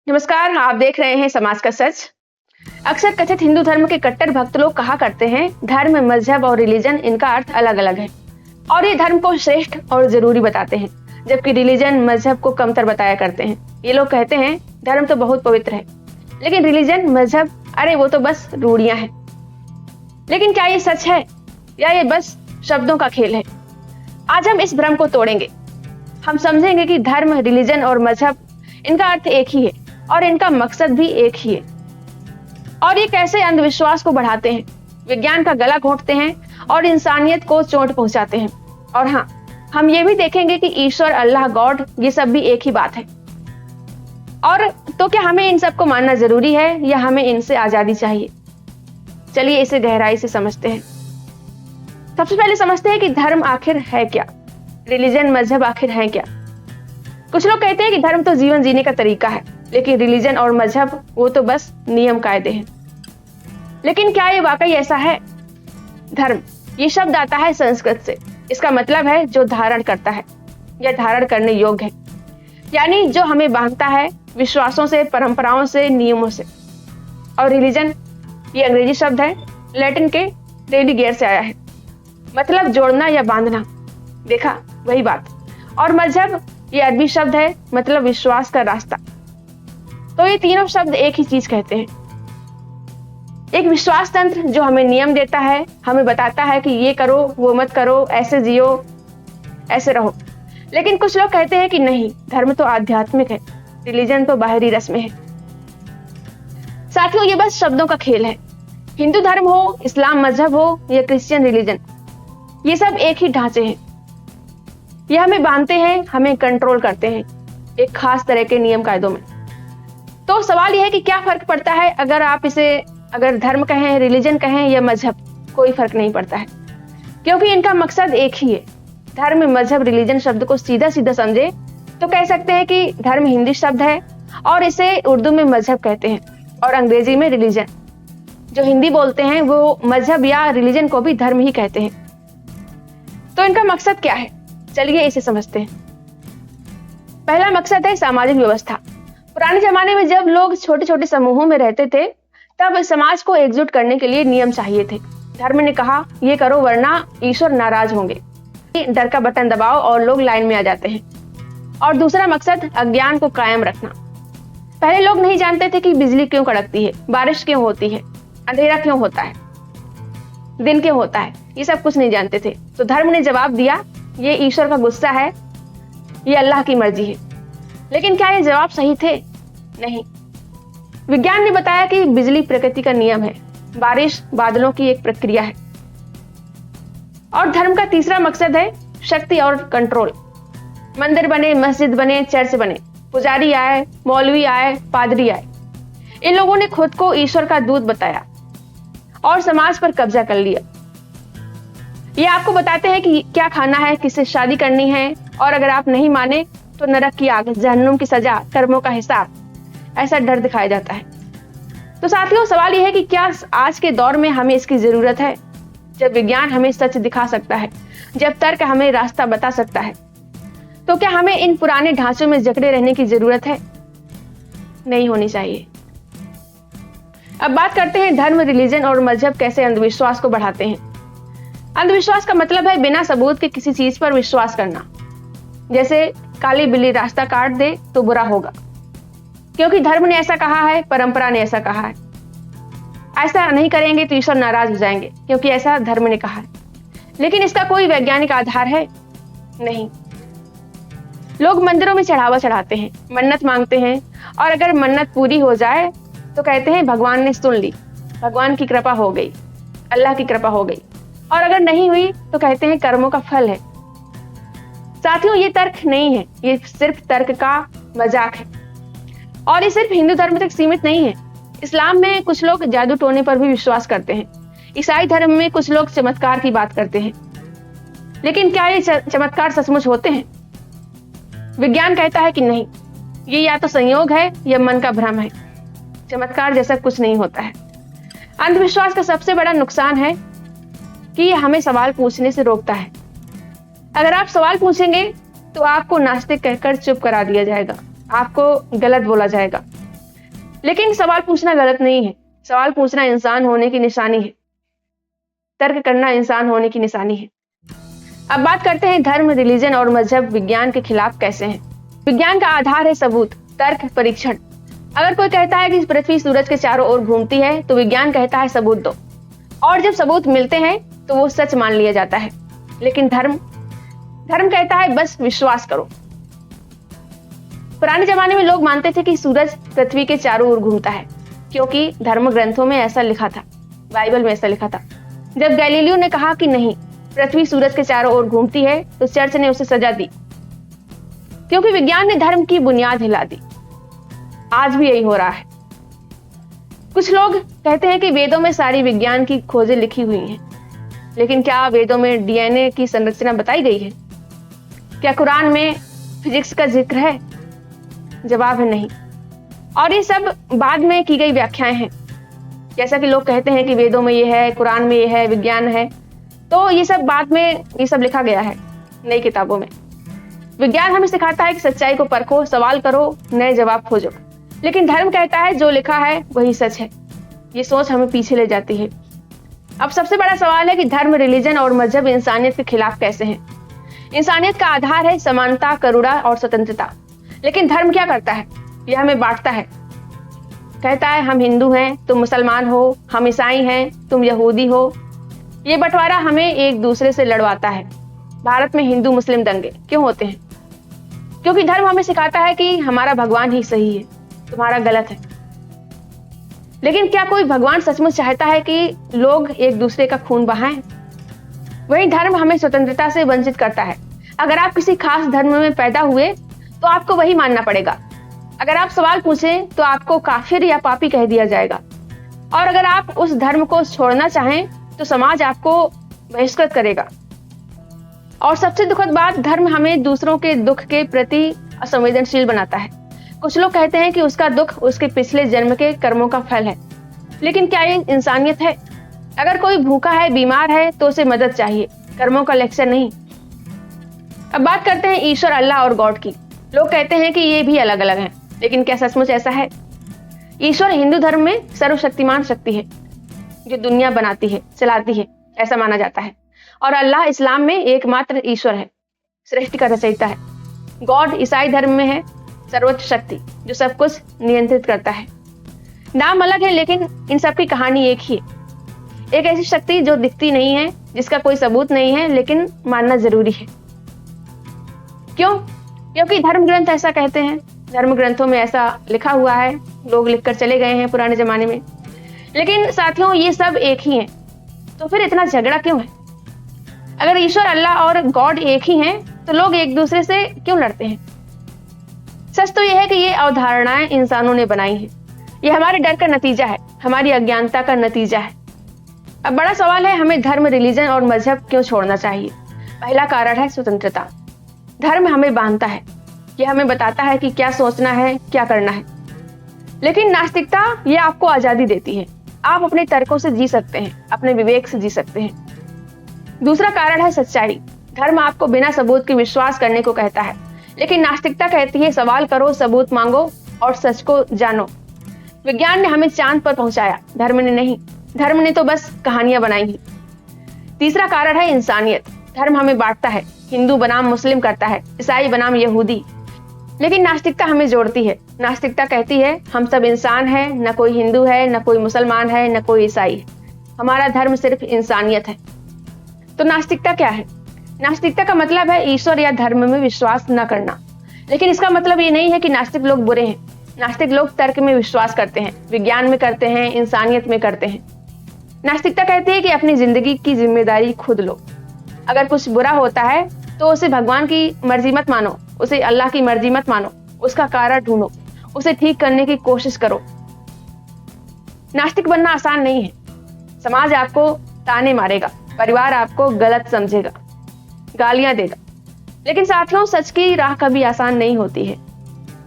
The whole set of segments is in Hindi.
नमस्कार, आप देख रहे हैं समाज का सच। अक्सर कथित हिंदू धर्म के कट्टर भक्त लोग कहा करते हैं धर्म, मजहब और रिलीजन इनका अर्थ अलग अलग है और ये धर्म को श्रेष्ठ और जरूरी बताते हैं, जबकि रिलीजन मजहब को कमतर बताया करते हैं। ये लोग कहते हैं धर्म तो बहुत पवित्र है, लेकिन रिलीजन मजहब अरे वो तो बस रूढ़ियां हैं। लेकिन क्या ये सच है या ये बस शब्दों का खेल है? आज हम इस भ्रम को तोड़ेंगे। हम समझेंगे कि धर्म, रिलीजन और मजहब इनका अर्थ एक ही है और इनका मकसद भी एक ही है, और ये कैसे अंधविश्वास को बढ़ाते हैं, विज्ञान का गला घोंटते हैं और इंसानियत को चोट पहुंचाते हैं। और हाँ, हम ये भी देखेंगे कि ईश्वर, अल्लाह, गॉड ये सब भी एक ही बात है। और तो क्या हमें इन सबको मानना जरूरी है या हमें इनसे आजादी चाहिए? चलिए इसे गहराई से समझते हैं। सबसे पहले समझते हैं कि धर्म आखिर है क्या, रिलीजन, मजहब आखिर है क्या। कुछ लोग कहते हैं कि धर्म तो जीवन जीने का तरीका है, लेकिन रिलीजन और मजहब वो तो बस नियम कायदे हैं। लेकिन क्या ये वाकई ऐसा है? धर्म ये शब्द आता है संस्कृत से। इसका मतलब है जो धारण करता है या धारण करने योग्य है, यानी जो हमें बांधता है विश्वासों से, परंपराओं से, नियमों से। और रिलीजन ये अंग्रेजी शब्द है, लैटिन के रेलिगेर से आया है, मतलब जोड़ना या बांधना। देखा, वही बात। और मजहब ये अरबी शब्द है, मतलब विश्वास का रास्ता। तो ये तीनों शब्द एक ही चीज कहते हैं, एक विश्वास तंत्र जो हमें नियम देता है, हमें बताता है कि ये करो, वो मत करो, ऐसे जियो, ऐसे रहो। लेकिन कुछ लोग कहते हैं कि नहीं, धर्म तो आध्यात्मिक है, रिलीजन तो बाहरी रस्में है। साथियों, ये बस शब्दों का खेल है। हिंदू धर्म हो, इस्लाम मजहब हो या क्रिश्चियन रिलीजन, ये सब एक ही ढांचे हैं। ये हमें बांधते हैं, हमें कंट्रोल करते हैं एक खास तरह के नियम कायदों में। तो सवाल यह है कि क्या फर्क पड़ता है अगर आप इसे धर्म कहें, रिलीजन कहें या मजहब? कोई फर्क नहीं पड़ता है, क्योंकि इनका मकसद एक ही है। धर्म, मजहब, रिलीजन शब्द को सीधा सीधा समझे तो कह सकते हैं कि धर्म हिंदी शब्द है और इसे उर्दू में मजहब कहते हैं और अंग्रेजी में रिलीजन। जो हिंदी बोलते हैं वो मजहब या रिलीजन को भी धर्म ही कहते हैं। तो इनका मकसद क्या है? चलिए इसे समझते हैं। पहला मकसद है सामाजिक व्यवस्था। पुराने जमाने में जब लोग छोटे छोटे समूहों में रहते थे, तब समाज को एकजुट करने के लिए नियम चाहिए थे। धर्म ने कहा ये करो वरना ईश्वर नाराज होंगे। डर का बटन दबाओ और लोग लाइन में आ जाते हैं। और दूसरा मकसद अज्ञान को कायम रखना। पहले लोग नहीं जानते थे कि बिजली क्यों कड़कती है, बारिश क्यों होती है, अंधेरा क्यों होता है, दिन क्यों होता है, ये सब कुछ नहीं जानते थे। तो धर्म ने जवाब दिया ये ईश्वर का गुस्सा है, ये अल्लाह की मर्जी है। लेकिन क्या ये जवाब सही थे? नहीं। विज्ञान ने बताया कि बिजली प्रकृति का नियम है, बारिश बादलों की एक प्रक्रिया है। और धर्म का तीसरा मकसद है शक्ति और कंट्रोल। मंदिर बने, मस्जिद बने, चर्च बने, पुजारी आए, मौलवी आए, पादरी आए, इन लोगों ने खुद को ईश्वर का दूत बताया और समाज पर कब्जा कर लिया। ये आपको बताते हैं कि क्या खाना है, किससे शादी करनी है, और अगर आप नहीं माने तो नरक की आग, जहन्नुम की सजा, कर्मों का हिसाब, ऐसा डर दिखाया जाता है। तो साथियों, सवाल यह है कि क्या आज के दौर में हमें इसकी जरूरत है? जब विज्ञान हमें सच दिखा सकता है, जब तर्क हमें रास्ता बता सकता है, तो क्या हमें इन पुराने ढांचों में जकड़े रहने की जरूरत है? नहीं होनी चाहिए। अब बात करते हैं धर्म, रिलीजन और मजहब कैसे अंधविश्वास को बढ़ाते हैं। अंधविश्वास का मतलब है बिना सबूत के किसी चीज पर विश्वास करना। जैसे काली बिल्ली रास्ता काट दे तो बुरा होगा, क्योंकि धर्म ने ऐसा कहा है, परंपरा ने ऐसा कहा है। ऐसा नहीं करेंगे तो ईश्वर नाराज हो जाएंगे, क्योंकि ऐसा धर्म ने कहा है। लेकिन इसका कोई वैज्ञानिक आधार है? नहीं। लोग मंदिरों में चढ़ावा चढ़ाते हैं, मन्नत मांगते हैं, और अगर मन्नत पूरी हो जाए तो कहते हैं भगवान ने सुन ली, भगवान की कृपा हो गई, अल्लाह की कृपा हो गई। और अगर नहीं हुई तो कहते हैं कर्मों का फल है। साथियों, ये तर्क नहीं है, ये सिर्फ तर्क का मजाक है। और ये सिर्फ हिंदू धर्म तक सीमित नहीं है। इस्लाम में कुछ लोग जादू टोने पर भी विश्वास करते हैं। ईसाई धर्म में कुछ लोग चमत्कार की बात करते हैं। लेकिन क्या ये चमत्कार सचमुच होते हैं? विज्ञान कहता है कि नहीं, ये या तो संयोग है या मन का भ्रम है। चमत्कार जैसा कुछ नहीं होता है। अंधविश्वास का सबसे बड़ा नुकसान है कि ये हमें सवाल पूछने से रोकता है। अगर आप सवाल पूछेंगे तो आपको नास्तिक कहकर चुप करा दिया जाएगा, आपको गलत बोला जाएगा। लेकिन सवाल पूछना गलत नहीं है। सवाल पूछना इंसान होने की निशानी है। तर्क करना इंसान होने की निशानी है। अब बात करते हैं धर्म, रिलीजन और मजहब विज्ञान के खिलाफ कैसे हैं। विज्ञान का आधार है सबूत, तर्क, परीक्षण। अगर कोई कहता है कि पृथ्वी सूरज के चारों ओर घूमती है तो विज्ञान कहता है सबूत दो, और जब सबूत मिलते हैं तो वो सच मान लिया जाता है। लेकिन धर्म कहता है बस विश्वास करो। पुराने जमाने में लोग मानते थे कि सूरज पृथ्वी के चारों ओर घूमता है, क्योंकि धर्म ग्रंथों में ऐसा लिखा था, बाइबल में ऐसा लिखा था। जब गैलीलियो ने कहा कि नहीं, पृथ्वी सूरज के चारों ओर घूमती है, तो चर्च ने उसे सजा दी, क्योंकि विज्ञान ने धर्म की बुनियाद हिला दी। आज भी यही हो रहा है। कुछ लोग कहते हैं कि वेदों में सारी विज्ञान की खोजें लिखी हुई हैं, लेकिन क्या वेदों में डीएनए की संरचना बताई गई है? क्या कुरान में फिजिक्स का जिक्र है? जवाब है नहीं। और ये सब बाद में की गई व्याख्याएं हैं। जैसा कि लोग कहते हैं कि वेदों में ये है, कुरान में ये है, विज्ञान है, तो ये सब बाद में ये सब लिखा गया है नई किताबों में। विज्ञान हमें सिखाता है कि सच्चाई को परखो, सवाल करो, नए जवाब खोजो। लेकिन धर्म कहता है जो लिखा है वही सच है। ये सोच हमें पीछे ले जाती है। अब सबसे बड़ा सवाल है कि धर्म, रिलीजन और मजहब इंसानियत के खिलाफ कैसे हैं। इंसानियत का आधार है समानता, करुणा और स्वतंत्रता। लेकिन धर्म क्या करता है? यह हमें बांटता है। कहता है हम हिंदू हैं, तुम मुसलमान हो, हम ईसाई हैं, तुम यहूदी हो। ये बंटवारा हमें एक दूसरे से लड़वाता है। भारत में हिंदू मुस्लिम दंगे क्यों होते हैं? क्योंकि धर्म हमें सिखाता है कि हमारा भगवान ही सही है, तुम्हारा गलत है। लेकिन क्या कोई भगवान सचमुच चाहता है कि लोग एक दूसरे का खून बहाएं? वही धर्म हमें स्वतंत्रता से वंचित करता है। अगर आप किसी खास धर्म में पैदा हुए तो आपको वही मानना पड़ेगा। अगर आप सवाल पूछें तो आपको काफिर या पापी कह दिया जाएगा। और अगर आप उस धर्म को छोड़ना चाहें तो समाज आपको बहिष्कृत करेगा। और सबसे दुखद बात, धर्म हमें दूसरों के दुख के प्रति असंवेदनशील बनाता है। कुछ लोग कहते हैं कि उसका दुख उसके पिछले जन्म के कर्मों का फल है। लेकिन क्या ये इंसानियत है? अगर कोई भूखा है, बीमार है, तो उसे मदद चाहिए, कर्मों का लेक्चर नहीं। अब बात करते हैं ईश्वर, अल्लाह और गॉड की। लोग कहते हैं कि ये भी अलग अलग हैं, लेकिन क्या सचमुच ऐसा है? ईश्वर हिंदू धर्म में सर्वशक्तिमान शक्ति है जो दुनिया बनाती है, चलाती है, ऐसा माना जाता है। और अल्लाह इस्लाम में एकमात्र ईश्वर है, सृष्टि का रचयिता है। गॉड ईसाई धर्म में है सर्वोच्च शक्ति जो सब कुछ नियंत्रित करता है। नाम अलग है, लेकिन इन सब की कहानी एक ही है। एक ऐसी शक्ति जो दिखती नहीं है, जिसका कोई सबूत नहीं है, लेकिन मानना जरूरी है। क्यों? क्योंकि धर्म ग्रंथ ऐसा कहते हैं, धर्म ग्रंथों में ऐसा लिखा हुआ है, लोग लिखकर चले गए हैं पुराने जमाने में। लेकिन साथियों, ये सब एक ही हैं, तो फिर इतना झगड़ा क्यों है? अगर ईश्वर, अल्लाह और गॉड एक ही हैं, तो लोग एक दूसरे से क्यों लड़ते हैं? सच तो यह है कि ये अवधारणाएं इंसानों ने बनाई हैं। ये हमारे डर का नतीजा है, हमारी अज्ञानता का नतीजा है। अब बड़ा सवाल है, हमें धर्म, रिलीजन और मजहब क्यों छोड़ना चाहिए? पहला कारण है स्वतंत्रता। धर्म हमें बांधता है, यह हमें बताता है कि क्या सोचना है, क्या करना है। लेकिन नास्तिकता ये आपको आजादी देती है। आप अपने तर्कों से जी सकते हैं, अपने विवेक से जी सकते हैं। दूसरा कारण है सच्चाई। धर्म आपको बिना सबूत के विश्वास करने को कहता है, लेकिन नास्तिकता कहती है सवाल करो, सबूत मांगो और सच को जानो। विज्ञान ने हमें चांद पर पहुंचाया, धर्म ने नहीं। धर्म ने तो बस कहानियां बनाई ही। तीसरा कारण है इंसानियत। धर्म हमें बांटता है, हिंदू बनाम मुस्लिम करता है, ईसाई बनाम यहूदी। लेकिन नास्तिकता हमें जोड़ती है। नास्तिकता कहती है हम सब इंसान हैं, न कोई हिंदू है, न कोई मुसलमान है, न कोई ईसाई है। हमारा धर्म सिर्फ इंसानियत है। तो नास्तिकता क्या है? नास्तिकता का मतलब है ईश्वर या धर्म में विश्वास न करना। लेकिन इसका मतलब ये नहीं है कि नास्तिक लोग बुरे हैं। नास्तिक लोग तर्क में विश्वास करते हैं, विज्ञान में करते हैं, इंसानियत में करते हैं। नास्तिकता कहती है कि अपनी जिंदगी की जिम्मेदारी खुद लो। अगर कुछ बुरा होता है तो उसे भगवान की मर्जी मत मानो, उसे अल्लाह की मर्जी मत मानो, उसका कारण ढूंढो, उसे ठीक करने की कोशिश करो। नास्तिक बनना आसान नहीं है। समाज आपको ताने मारेगा, परिवार आपको गलत समझेगा, गालियां देगा। लेकिन साथियों, सच की राह कभी आसान नहीं होती है।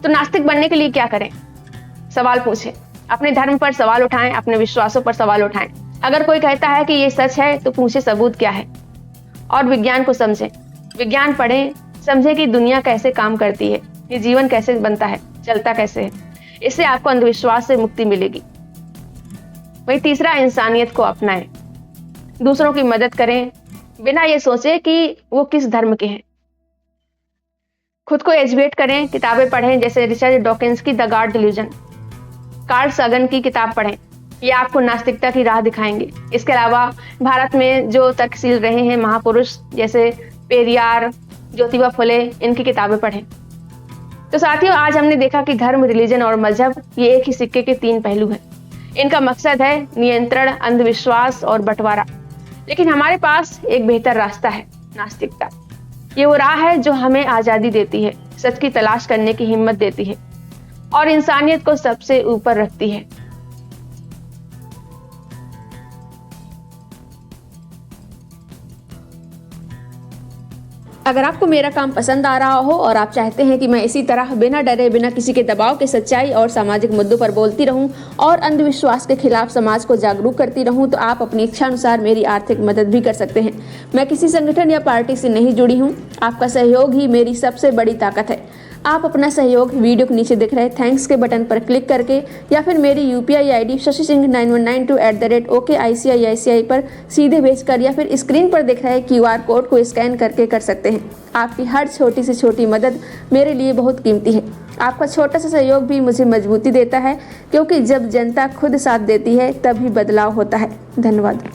तो नास्तिक बनने के लिए क्या करें? सवाल पूछें, अपने धर्म पर सवाल उठाएं, अपने विश्वासों पर सवाल उठाएं। अगर कोई कहता है कि ये सच है तो पूछे सबूत क्या है। और विज्ञान को समझें, विज्ञान पढ़ें, समझें कि दुनिया कैसे काम करती है, ये जीवन कैसे बनता है, चलता कैसे है। इससे आपको अंधविश्वास से मुक्ति मिलेगी। वही तीसरा, इंसानियत को अपनाएं। दूसरों की मदद करें बिना ये सोचे कि वो किस धर्म के हैं। खुद को एजुकेट करें, किताबें पढ़ें जैसे रिचर्ड डॉकिंस की द गॉड डिल्यूजन, कार्ल सागन की किताब पढ़ें, ये आपको नास्तिकता की राह दिखाएंगे। इसके अलावा भारत में जो तर्कशील रहे हैं महापुरुष जैसे पेरियार, ज्योतिबा फुले, इनकी किताबें पढ़ें। तो साथियों, आज हमने देखा कि धर्म, रिलीजन और मजहब ये एक ही सिक्के के तीन पहलू हैं। इनका मकसद है नियंत्रण, अंधविश्वास और बंटवारा। लेकिन हमारे पास एक बेहतर रास्ता है, नास्तिकता। ये वो राह है जो हमें आजादी देती है, सच की तलाश करने की हिम्मत देती है और इंसानियत को सबसे ऊपर रखती है। अगर आपको मेरा काम पसंद आ रहा हो और आप चाहते हैं कि मैं इसी तरह बिना डरे, बिना किसी के दबाव के सच्चाई और सामाजिक मुद्दों पर बोलती रहूं और अंधविश्वास के खिलाफ समाज को जागरूक करती रहूं, तो आप अपनी इच्छा अनुसार मेरी आर्थिक मदद भी कर सकते हैं। मैं किसी संगठन या पार्टी से नहीं जुड़ी हूं। आपका सहयोग ही मेरी सबसे बड़ी ताकत है। आप अपना सहयोग वीडियो के नीचे दिख रहे थैंक्स के बटन पर क्लिक करके या फिर मेरी UPI ID shashi-singh9192@OKICICI पर सीधे भेजकर या फिर स्क्रीन पर दिख रहे QR कोड को स्कैन करके कर सकते हैं। आपकी हर छोटी से छोटी मदद मेरे लिए बहुत कीमती है। आपका छोटा सा सहयोग भी मुझे मजबूती देता है, क्योंकि जब जनता खुद साथ देती है तभी बदलाव होता है। धन्यवाद।